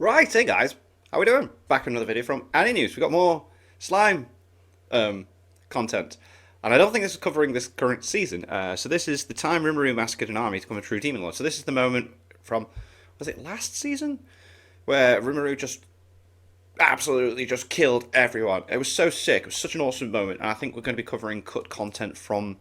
Right, hey guys, how we doing? Back with another video from Any News. We got more slime content, and I don't think this is covering this current season. So this is the time Rimuru massacred an army to become a true demon lord. So this is the moment from, was it last season, where Rimuru just absolutely just killed everyone. It was so sick. It was such an awesome moment, and I think we're going to be covering cut content from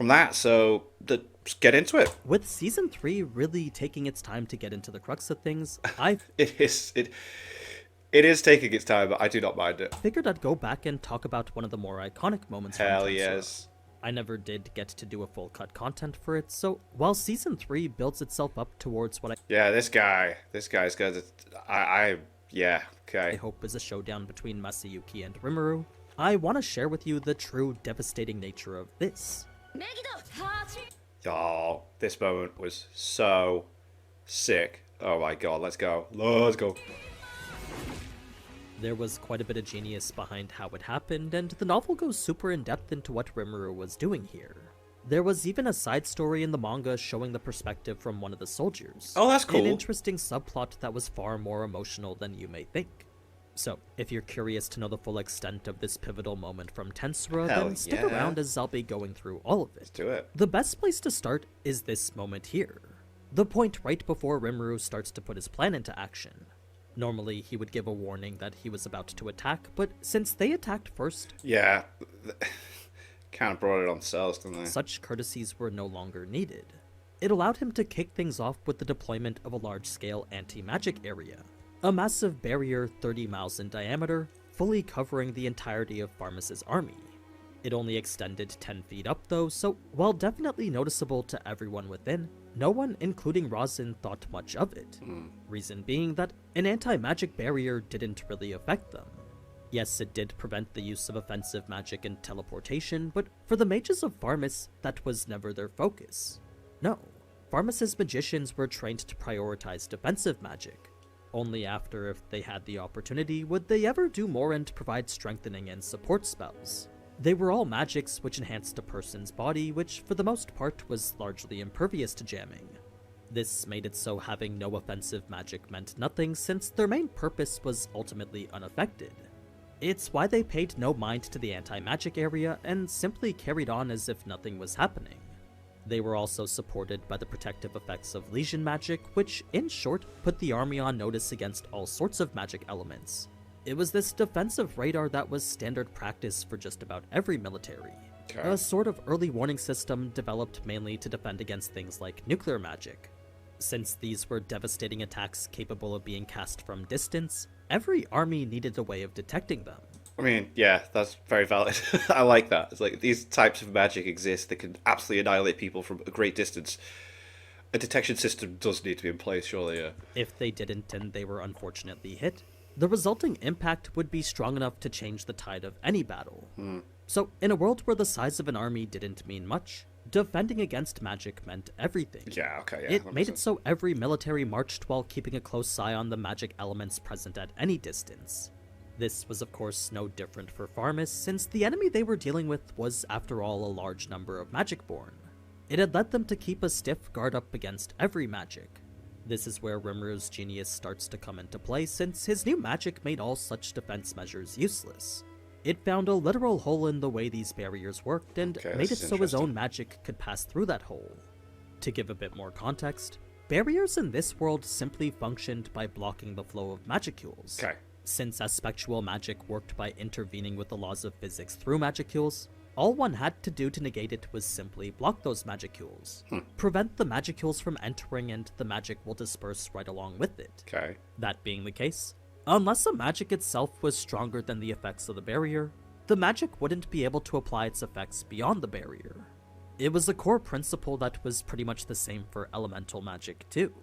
that. So let's get into it. With Season 3 really taking its time to get into the crux of things, I It is taking its time, but I do not mind it. figured I'd go back and talk about one of the more iconic moments from Hell Tensura. yes. I never did get to do a full cut content for it, so while Season 3 builds itself up towards what Yeah, this guy's good. Yeah, I okay. hope is a showdown between Masayuki and Rimuru, I want to share with you the true devastating nature of this. Oh, this moment was so sick. Oh my god, let's go. Let's go. There was quite a bit of genius behind how it happened, and the novel goes super in-depth into what Rimuru was doing here. There was even a side story in the manga showing the perspective from one of the soldiers. Oh, that's cool. An interesting subplot that was far more emotional than you may think. So, if you're curious to know the full extent of this pivotal moment from Tensura, Hell then stick yeah. around as I'll be going through all of it. Let's do it. The best place to start is this moment here. The point right before Rimuru starts to put his plan into action. Normally, he would give a warning that he was about to attack, but since they attacked first, Yeah. Kind of brought it on themselves, didn't they? such courtesies were no longer needed. It allowed him to kick things off with the deployment of a large-scale anti-magic area. A massive barrier 30 miles in diameter, fully covering the entirety of Pharmus's army. It only extended 10 feet up though, so while definitely noticeable to everyone within, no one, including Rosin, thought much of it. Reason being that an anti-magic barrier didn't really affect them. Yes, it did prevent the use of offensive magic and teleportation, but for the mages of Pharmus, that was never their focus. No, Pharmus's magicians were trained to prioritize defensive magic. Only after, if they had the opportunity, would they ever do more and provide strengthening and support spells. They were all magics which enhanced a person's body, which for the most part was largely impervious to jamming. This made it so having no offensive magic meant nothing, since their main purpose was ultimately unaffected. It's why they paid no mind to the anti-magic area and simply carried on as if nothing was happening. They were also supported by the protective effects of legion magic, which, in short, put the army on notice against all sorts of magic elements. It was this defensive radar that was standard practice for just about every military. Okay. A sort of early warning system developed mainly to defend against things like nuclear magic. Since these were devastating attacks capable of being cast from distance, every army needed a way of detecting them. I mean, yeah, that's very valid. I like that. It's like these types of magic exist that can absolutely annihilate people from a great distance. A detection system does need to be in place, surely, yeah. If they didn't and they were unfortunately hit, the resulting impact would be strong enough to change the tide of any battle. So, in a world where the size of an army didn't mean much, defending against magic meant everything. Yeah, okay, yeah. It that made makes it sense. so every military marched while keeping a close eye on the magic elements present at any distance. This was of course no different for Pharmus, since the enemy they were dealing with was after all a large number of Magicborn. It had led them to keep a stiff guard up against every magic. This is where Rimuru's genius starts to come into play, since his new magic made all such defense measures useless. It found a literal hole in the way these barriers worked, and Okay, made it this is so his own interesting. magic could pass through that hole. To give a bit more context, barriers in this world simply functioned by blocking the flow of magicules. Okay. Since aspectual magic worked by intervening with the laws of physics through magicules, all one had to do to negate it was simply block those magicules. Prevent the magicules from entering and the magic will disperse right along with it. Okay. That being the case, unless a magic itself was stronger than the effects of the barrier, the magic wouldn't be able to apply its effects beyond the barrier. It was a core principle that was pretty much the same for elemental magic too.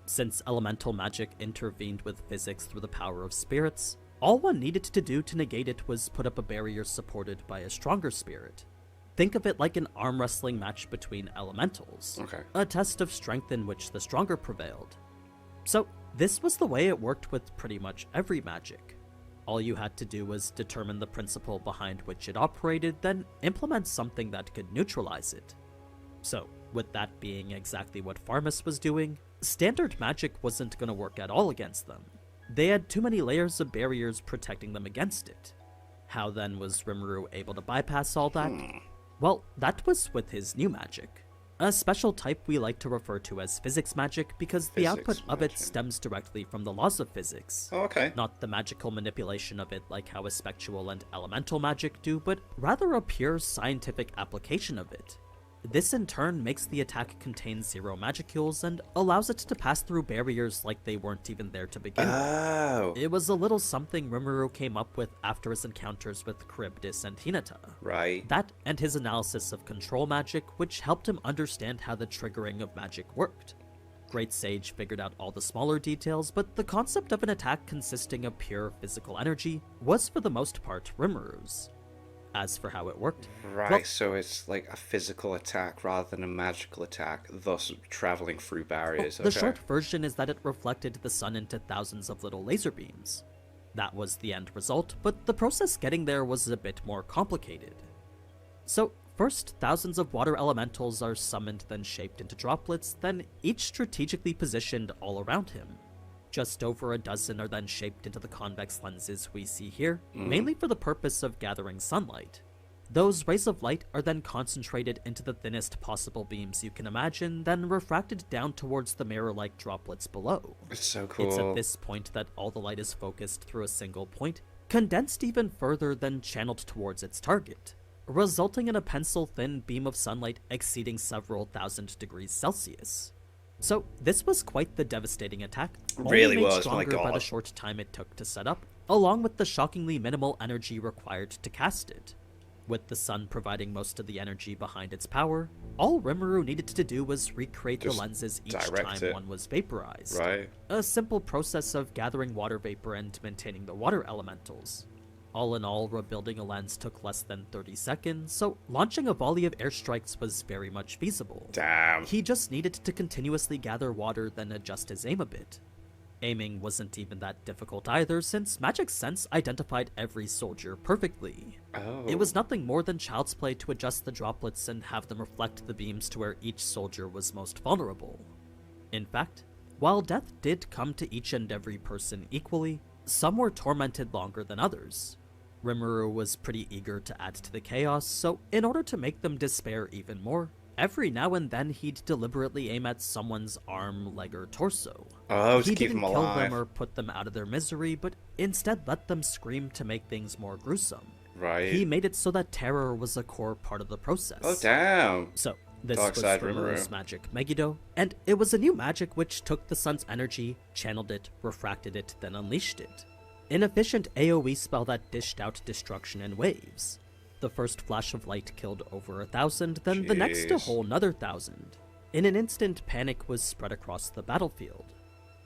Since elemental magic intervened with physics through the power of spirits, all one needed to do to negate it was put up a barrier supported by a stronger spirit. Think of it like an arm wrestling match between elementals, Okay. a test of strength in which the stronger prevailed. So, this was the way it worked with pretty much every magic. All you had to do was determine the principle behind which it operated, then implement something that could neutralize it. So, with that being exactly what Pharmus was doing, Standard magic wasn't gonna work at all against them. They had too many layers of barriers protecting them against it. How then was Rimuru able to bypass all that? Well, that was with his new magic. A special type we like to refer to as physics magic because the output of it stems directly from the laws of physics. Oh, okay. Not the magical manipulation of it like how a spectral and elemental magic do, but rather a pure scientific application of it. This in turn makes the attack contain 0 magicules and allows it to pass through barriers like they weren't even there to begin with. It was a little something Rimuru came up with after his encounters with Charybdis and Hinata. Right. That and his analysis of control magic, which helped him understand how the triggering of magic worked. Great Sage figured out all the smaller details, but the concept of an attack consisting of pure physical energy was for the most part Rimuru's. As for how it worked, Right, well, so it's like a physical attack rather than a magical attack, thus traveling through barriers. the short version is that it reflected the sun into thousands of little laser beams. That was the end result, but the process getting there was a bit more complicated. So, first, thousands of water elementals are summoned, then shaped into droplets, then each strategically positioned all around him. Just over a dozen are then shaped into the convex lenses we see here, mainly for the purpose of gathering sunlight. Those rays of light are then concentrated into the thinnest possible beams you can imagine, then refracted down towards the mirror-like droplets below. It's so cool. It's at this point that all the light is focused through a single point, condensed even further than channeled towards its target, resulting in a pencil-thin beam of sunlight exceeding several thousand degrees Celsius. So, this was quite the devastating attack, Really only made was, my stronger by God. the short time it took to set up, along with the shockingly minimal energy required to cast it. With the sun providing most of the energy behind its power, all Rimuru needed to do was recreate Just the lenses each direct time it. one was vaporized. Right. A simple process of gathering water vapor and maintaining the water elementals. All in all, rebuilding a lens took less than 30 seconds, so launching a volley of airstrikes was very much feasible. Damn. He just needed to continuously gather water, then adjust his aim a bit. Aiming wasn't even that difficult either, since Magic Sense identified every soldier perfectly. Oh. It was nothing more than child's play to adjust the droplets and have them reflect the beams to where each soldier was most vulnerable. In fact, while death did come to each and every person equally, some were tormented longer than others. Rimuru was pretty eager to add to the chaos, so in order to make them despair even more, every now and then he'd deliberately aim at someone's arm, leg, or torso. Oh, to He keep didn't them kill alive. them or put them out of their misery, but instead let them scream to make things more gruesome. Right. He made it so that terror was a core part of the process. Oh, damn. So, this Dark was side Rimuru's Rimuru. magic Megiddo, and it was a new magic which took the sun's energy, channeled it, refracted it, then unleashed it. An efficient AoE spell that dished out destruction in waves. The first flash of light killed over 1,000, then the next a Jeez. whole another 1,000. In an instant, panic was spread across the battlefield.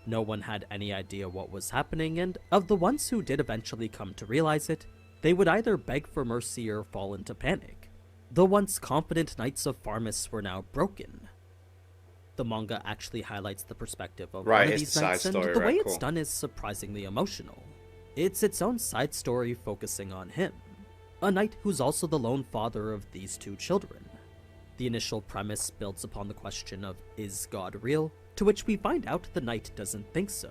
No one had any idea what was happening, and of the ones who did eventually come to realize it, they would either beg for mercy or fall into panic. The once confident Knights of Pharmus were now broken. The manga actually highlights the perspective of Right, one of it's these the side knights, and story, the right, way it's cool. done is surprisingly emotional. It's its own side story focusing on him, a knight who's also the lone father of these two children. The initial premise builds upon the question of, is God real? To which we find out the knight doesn't think so.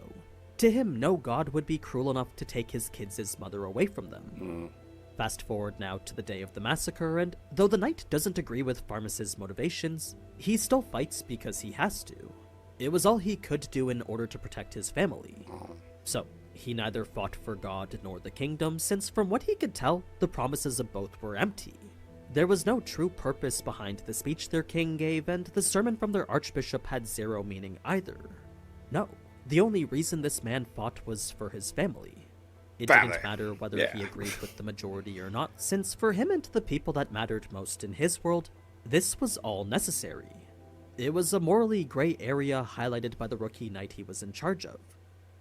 To him, no god would be cruel enough to take his kids' mother away from them. Fast forward now to the day of the massacre, and though the knight doesn't agree with Pharmus's motivations, he still fights because he has to. It was all he could do in order to protect his family. So, he neither fought for God nor the kingdom, since from what he could tell, the promises of both were empty. There was no true purpose behind the speech their king gave, and the sermon from their archbishop had zero meaning either. No, the only reason this man fought was for his family. It Family. didn't matter whether Yeah. he agreed with the majority or not, since for him and the people that mattered most in his world, this was all necessary. It was a morally gray area highlighted by the rookie knight he was in charge of.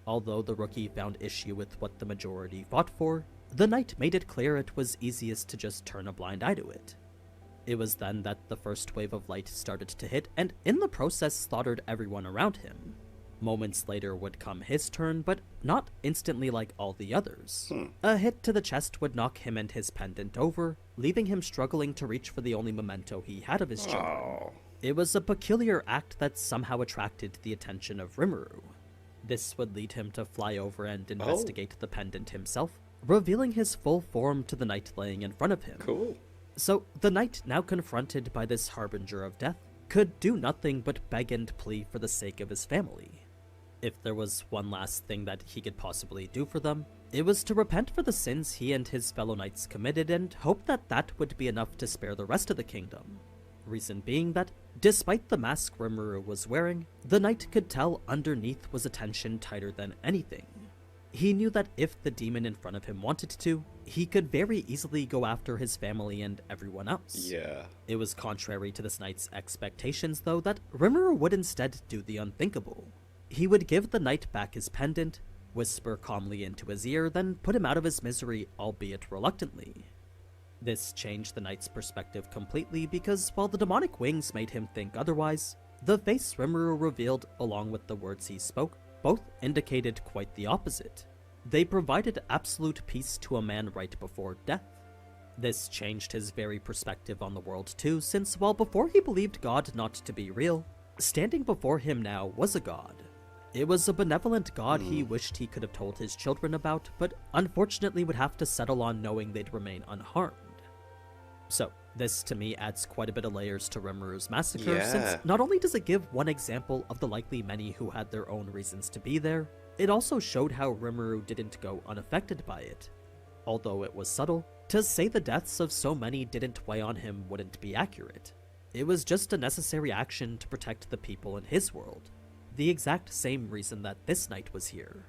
Although the rookie found issue with what the majority fought for, the knight made it clear it was easiest to just turn a blind eye to it. It was then that the first wave of light started to hit, and in the process slaughtered everyone around him. Moments later would come his turn, but not instantly like all the others. A hit to the chest would knock him and his pendant over, leaving him struggling to reach for the only memento he had of his children. Oh. It was a peculiar act that somehow attracted the attention of Rimuru. This would lead him to fly over and investigate the pendant himself, revealing his full form to the knight laying in front of him. Cool. So, the knight, now confronted by this harbinger of death, could do nothing but beg and plead for the sake of his family. If there was one last thing that he could possibly do for them, it was to repent for the sins he and his fellow knights committed and hope that that would be enough to spare the rest of the kingdom. Reason being that, despite the mask Rimuru was wearing, the knight could tell underneath was a tension tighter than anything. He knew that if the demon in front of him wanted to, he could very easily go after his family and everyone else. Yeah. It was contrary to this knight's expectations, though, that Rimuru would instead do the unthinkable. He would give the knight back his pendant, whisper calmly into his ear, then put him out of his misery, albeit reluctantly. This changed the knight's perspective completely because while the demonic wings made him think otherwise, the face Rimuru revealed along with the words he spoke both indicated quite the opposite. They provided absolute peace to a man right before death. This changed his very perspective on the world too, since while before he believed God not to be real, standing before him now was a god. It was a benevolent god he wished he could have told his children about, but unfortunately would have to settle on knowing they'd remain unharmed. So, this to me adds quite a bit of layers to Rimuru's massacre, since not only does it give one example of the likely many who had their own reasons to be there, it also showed how Rimuru didn't go unaffected by it. Although it was subtle, to say the deaths of so many didn't weigh on him wouldn't be accurate. It was just a necessary action to protect the people in his world, the exact same reason that this knight was here.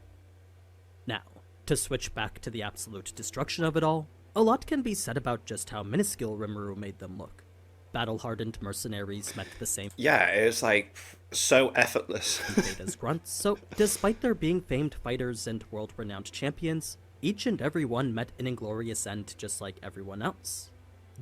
Now, to switch back to the absolute destruction of it all, a lot can be said about just how minuscule Rimuru made them look. Battle-hardened mercenaries met the same Yeah, it was like so effortless. fate as grunts, so despite their being famed fighters and world-renowned champions, each and every one met an inglorious end just like everyone else.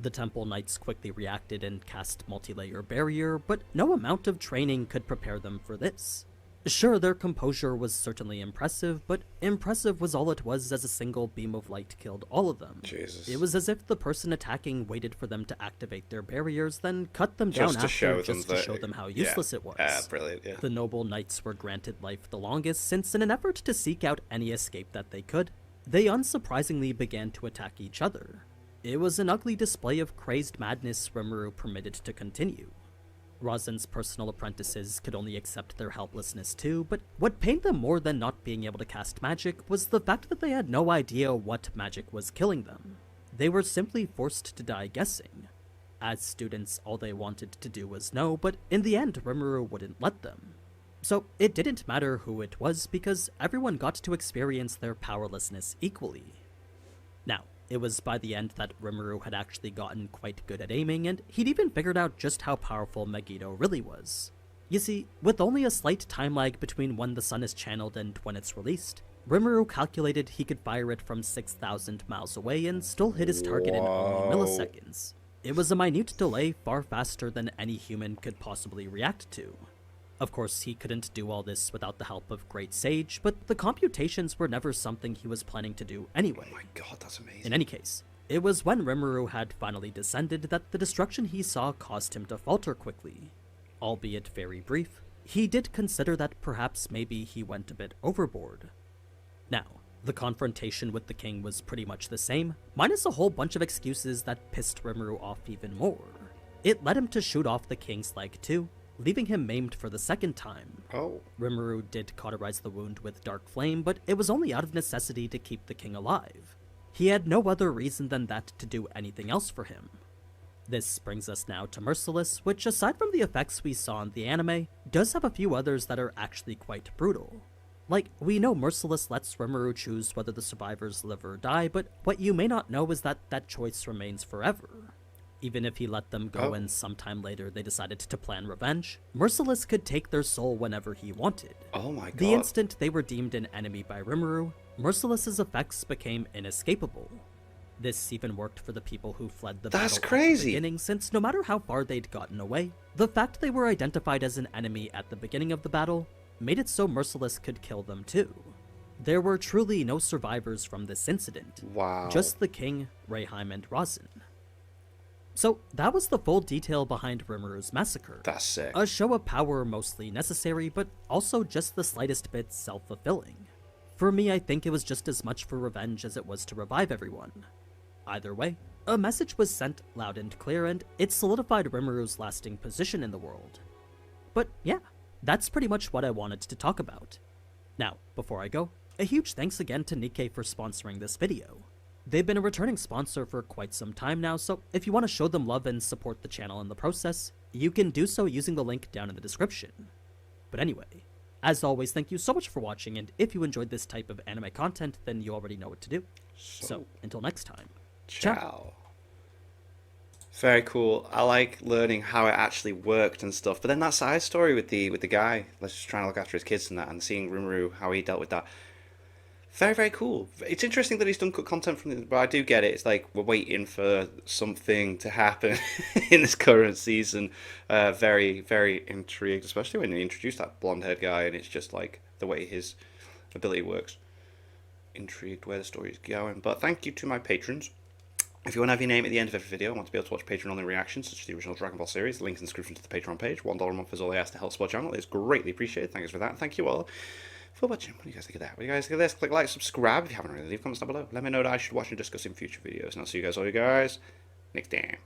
The Temple Knights quickly reacted and cast multi-layer barrier, but no amount of training could prepare them for this. Sure, their composure was certainly impressive, but impressive was all it was as a single beam of light killed all of them. Jesus. It was as if the person attacking waited for them to activate their barriers, then cut them down Just to after show just them to show them how useless it was. Brilliant, yeah. The noble knights were granted life the longest, since in an effort to seek out any escape that they could, they unsurprisingly began to attack each other. It was an ugly display of crazed madness Rimuru permitted to continue. Rasen's personal apprentices could only accept their helplessness too, but what pained them more than not being able to cast magic was the fact that they had no idea what magic was killing them. They were simply forced to die guessing. As students, all they wanted to do was know, but in the end Rimuru wouldn't let them. So it didn't matter who it was because everyone got to experience their powerlessness equally. Now, it was by the end that Rimuru had actually gotten quite good at aiming, and he'd even figured out just how powerful Megiddo really was. You see, with only a slight time lag between when the sun is channeled and when it's released, Rimuru calculated he could fire it from 6,000 miles away and still hit his target in only milliseconds. It was a minute delay far faster than any human could possibly react to. Of course, he couldn't do all this without the help of Great Sage, but the computations were never something he was planning to do anyway. Oh my god, that's amazing. In any case, it was when Rimuru had finally descended that the destruction he saw caused him to falter quickly. Albeit very brief, he did consider that perhaps maybe he went a bit overboard. Now, the confrontation with the king was pretty much the same, minus a whole bunch of excuses that pissed Rimuru off even more. It led him to shoot off the king's leg too, leaving him maimed for the second time. Rimuru did cauterize the wound with dark flame, but it was only out of necessity to keep the king alive. He had no other reason than that to do anything else for him. This brings us now to Merciless, which aside from the effects we saw in the anime, does have a few others that are actually quite brutal. Like, we know Merciless lets Rimuru choose whether the survivors live or die, but what you may not know is that that choice remains forever. Even if he let them go and sometime later they decided to plan revenge, Merciless could take their soul whenever he wanted. Oh my god. The instant they were deemed an enemy by Rimuru, Merciless's effects became inescapable. This even worked for the people who fled the battle at the beginning, since no matter how far they'd gotten away, the fact they were identified as an enemy at the beginning of the battle made it so Merciless could kill them too. There were truly no survivors from this incident. Wow. Just the king, Rayheim, and Rasen. So that was the full detail behind Rimuru's Massacre. That's sick. A show of power mostly necessary, but also just the slightest bit self-fulfilling. For me, I think it was just as much for revenge as it was to revive everyone. Either way, a message was sent loud and clear, and it solidified Rimuru's lasting position in the world. But yeah, that's pretty much what I wanted to talk about. Now, before I go, a huge thanks again to Nikkei for sponsoring this video. They've been a returning sponsor for quite some time now, so if you want to show them love and support the channel in the process, you can do so using the link down in the description. But anyway, as always, thank you so much for watching, and if you enjoyed this type of anime content, then you already know what to do. So until next time, ciao. Very cool. I like learning how it actually worked and stuff. But then that side story with the guy, let's just trying to look after his kids and that, and seeing Rimuru, how he dealt with that. Very, very cool. It's interesting that he's done cut content from this, but I do get it. It's like we're waiting for something to happen in this current season. Very, very intrigued, especially when they introduced that blonde-haired guy, and it's just like the way his ability works. Intrigued where the story is going. But thank you to my patrons. If you want to have your name at the end of every video and want to be able to watch Patreon-only reactions, such as the original Dragon Ball series, the link's in the description to the Patreon page. $1 a month is all I ask to help support the channel. It's greatly appreciated. Thanks for that. Thank you all for watching. What do you guys think of that? What do you guys think of this? Click like, subscribe if you haven't already. Leave comments down below. Let me know that I should watch and discuss in future videos. And I'll see you guys all next time.